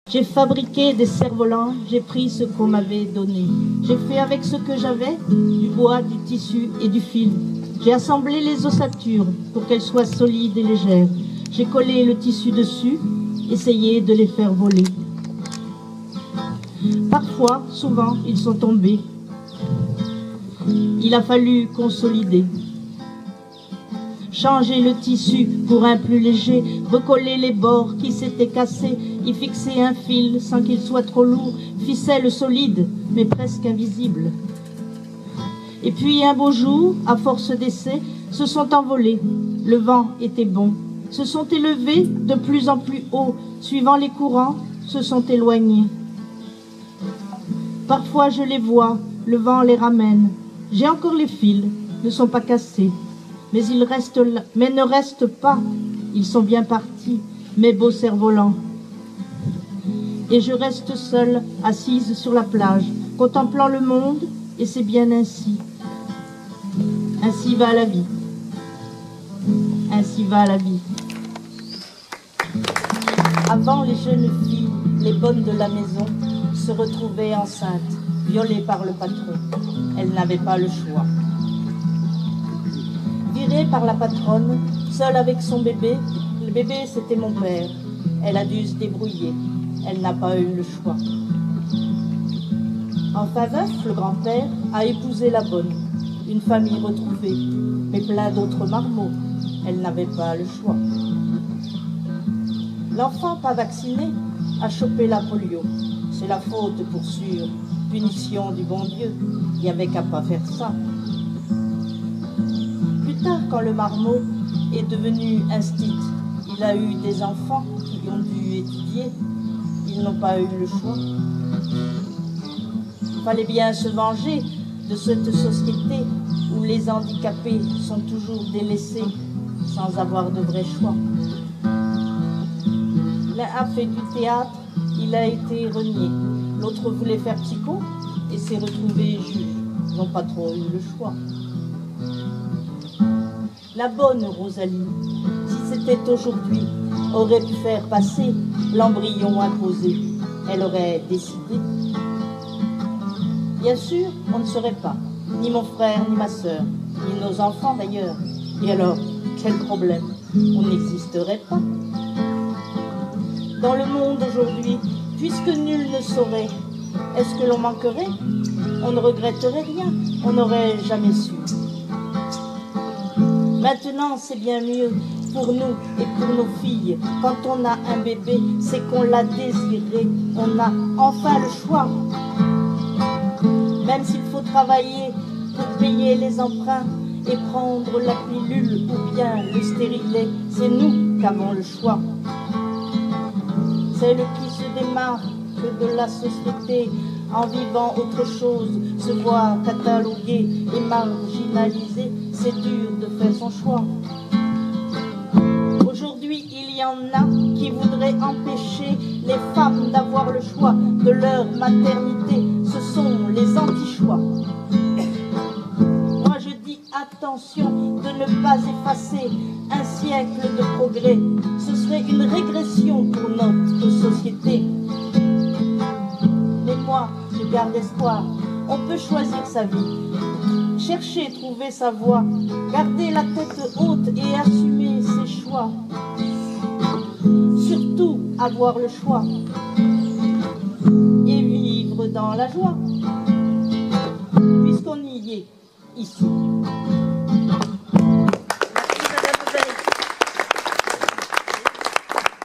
J'ai fabriqué des cerfs-volants, j'ai pris ce qu'on m'avait donné. J'ai fait avec ce que j'avais, du bois, du tissu et du fil. J'ai assemblé les ossatures pour qu'elles soient solides et légères. J'ai collé le tissu dessus, essayé de les faire voler. Parfois, souvent, ils sont tombés. Il a fallu consolider. Changer le tissu pour un plus léger, recoller les bords qui s'étaient cassés, y fixer un fil sans qu'il soit trop lourd, ficelle solide mais presque invisible. Et puis un beau jour, à force d'essais, se sont envolés. Le vent était bon, se sont élevés de plus en plus haut, suivant les courants, se sont éloignés. Parfois je les vois, le vent les ramène. J'ai encore les fils, ne sont pas cassés. Mais ils restent là, mais ne restent pas. Ils sont bien partis, mes beaux cerfs-volants. Et je reste seule, assise sur la plage, contemplant le monde, et c'est bien ainsi. Ainsi va la vie. Ainsi va la vie. Avant, les jeunes filles, les bonnes de la maison, se retrouvaient enceintes, violées par le patron. Elles n'avaient pas le choix. Virée par la patronne, seule avec son bébé, le bébé c'était mon père. Elle a dû se débrouiller, elle n'a pas eu le choix. Enfin veuf, le grand-père a épousé la bonne, une famille retrouvée, mais plein d'autres marmots, elle n'avait pas le choix. L'enfant pas vacciné a chopé la polio, c'est la faute pour sûr, punition du bon Dieu, il n'y avait qu'à pas faire ça. Quand le marmot est devenu instit, il a eu des enfants qui ont dû étudier, ils n'ont pas eu le choix. Il fallait bien se venger de cette société où les handicapés sont toujours délaissés sans avoir de vrai choix. L'un a fait du théâtre, il a été renié. L'autre voulait faire psycho et s'est retrouvé juge. Ils n'ont pas trop eu le choix. La bonne Rosalie, si c'était aujourd'hui, aurait pu faire passer l'embryon imposé. Elle aurait décidé. Bien sûr, on ne saurait pas, ni mon frère, ni ma sœur, ni nos enfants d'ailleurs. Et alors, quel problème? On n'existerait pas. Dans le monde aujourd'hui, puisque nul ne saurait, est-ce que l'on manquerait? On ne regretterait rien, on n'aurait jamais su. Maintenant, c'est bien mieux pour nous et pour nos filles. Quand on a un bébé, c'est qu'on l'a désiré. On a enfin le choix. Même s'il faut travailler pour payer les emprunts et prendre la pilule ou bien le stérilet, c'est nous qui avons le choix. Celle qui se démarque de la société en vivant autre chose, se voit cataloguée et marginalisée, c'est dur de faire son choix. Aujourd'hui, il y en a qui voudraient empêcher les femmes d'avoir le choix de leur maternité. Ce sont les anti-choix. Moi, je dis attention de ne pas effacer un siècle de progrès. Ce serait une régression pour notre société. Mais moi, je garde espoir. On peut choisir sa vie, chercher, trouver sa voie, garder la tête haute et assumer ses choix. Surtout avoir le choix et vivre dans la joie, puisqu'on y est ici.